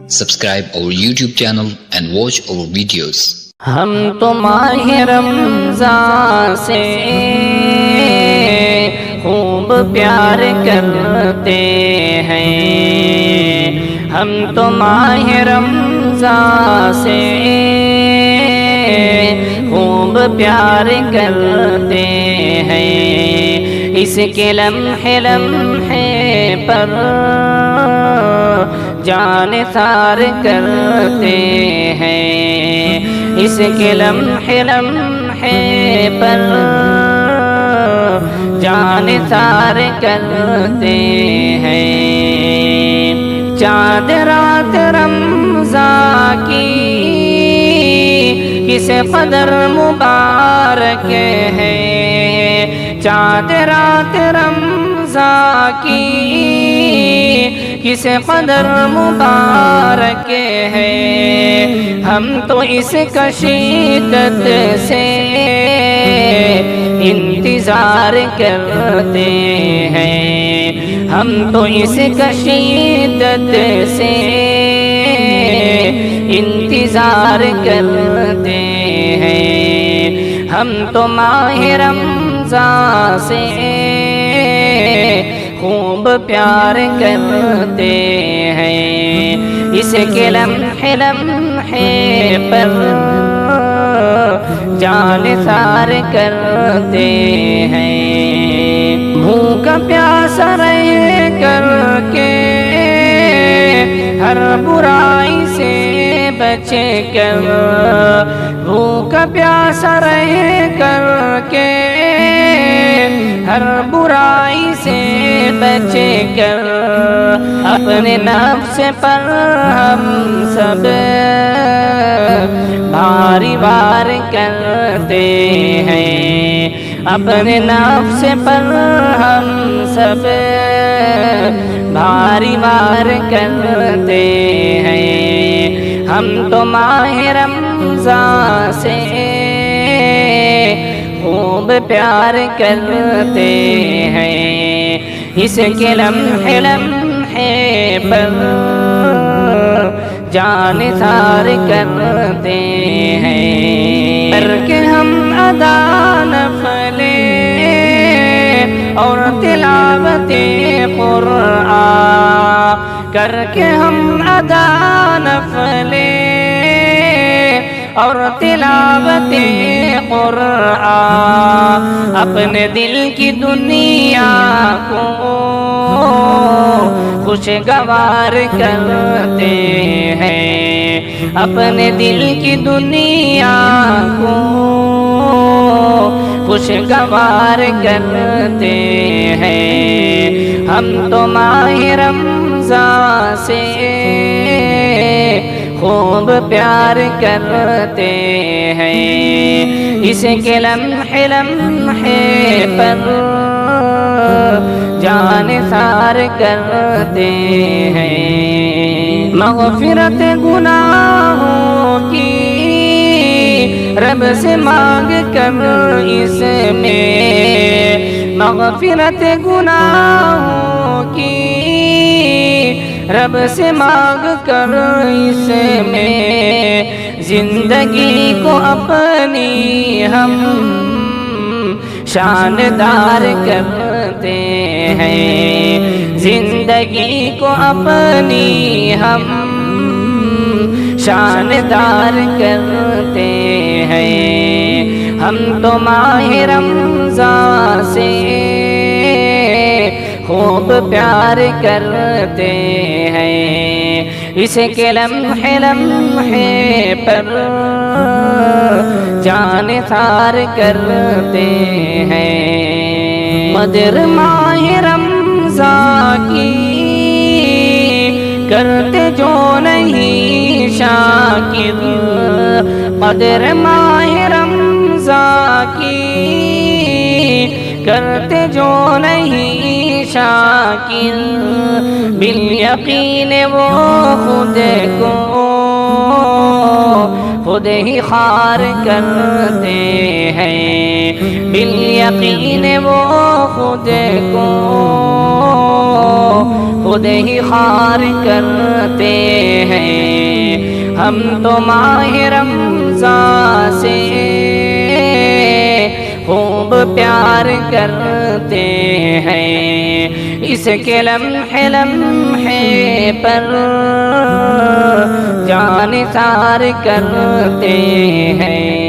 Subscribe our YouTube channel and watch our videos. ہم تو ماہ رمضان سے خوب پیار کرتے ہیں، ہم تو ماہ رمضان سے خوب پیار کرتے ہیں، اس کے لمحے لمحے پر جان ثار کرتے ہیں، اس کے لمحے لمحے پر جان ثار کرتے ہیں۔ چاند رات رمضان کی کس قدر مبارک ہے، چاند رات رمضان کی کس قدر مبارک ہے، ہم تو اس کا شدت سے انتظار کرتے ہیں، ہم تو اس کا شدت سے انتظار کرتے ہیں، ہم تو ماہ رمضان سے خوب پیار کرتے ہیں، اس کے لمحے لمحے پر جان ثار کرتے ہیں، بھوکا پیاسا رہ کر کے ہر برائی سے بچ کر، بھوکا پیاسا رہ کر کے ہر برائی سے بچ کر، اپنے نفس پر ہم سب باری وار کرتے ہیں، اپنے نفس پر ہم سب باری وار کرتے ہیں، ہم تو ماہ رمضان سے خوب پیار کرتے ہیں، اس کے لمحے لمحے پر جان ثار کرتے ہیں، کر کے ہم ادا نفلیں اور تلاوت قرآن، کر کے ہم ادا نفلیں اور تلاوت قرآن، اپنے دل کی دنیا کو خوشگوار کرتے ہیں، اپنے دل کی دنیا کو خوشگوار کرتے ہیں، ہم تو ماہ رمضان سے خوب پیار کرتے ہیں، اس کے لمحے لمحے پر جان ثار کرتے ہیں، مغفرت گناہوں کی رب سے مانگ کر اس میں، مغفرت گناہوں کی رب سے مانگ کر اس میں، زندگی کو اپنی ہم شاندار کرتے ہیں، زندگی کو اپنی ہم شاندار کرتے ہیں، ہم تو ماہ رمضان سے خوب پیار کرتے ہیں، اس کے لمحے لمحے پر جان ثار کرتے ہیں، قدر ماہ رمضان کی کرتے جو نہیں شاکر، قدر ماہ رمضان کی کرتے جو نہیں شاکر، بالیقین وہ خود کو خود ہی خوار کرتے ہیں، بالیقین وہ خود کو خود ہی خار کرتے ہیں ہم تو ماہ رمضان سے خوب پیار کرتے ہیں اس کے لمحے لمحے پر جان نثار کرتے ہیں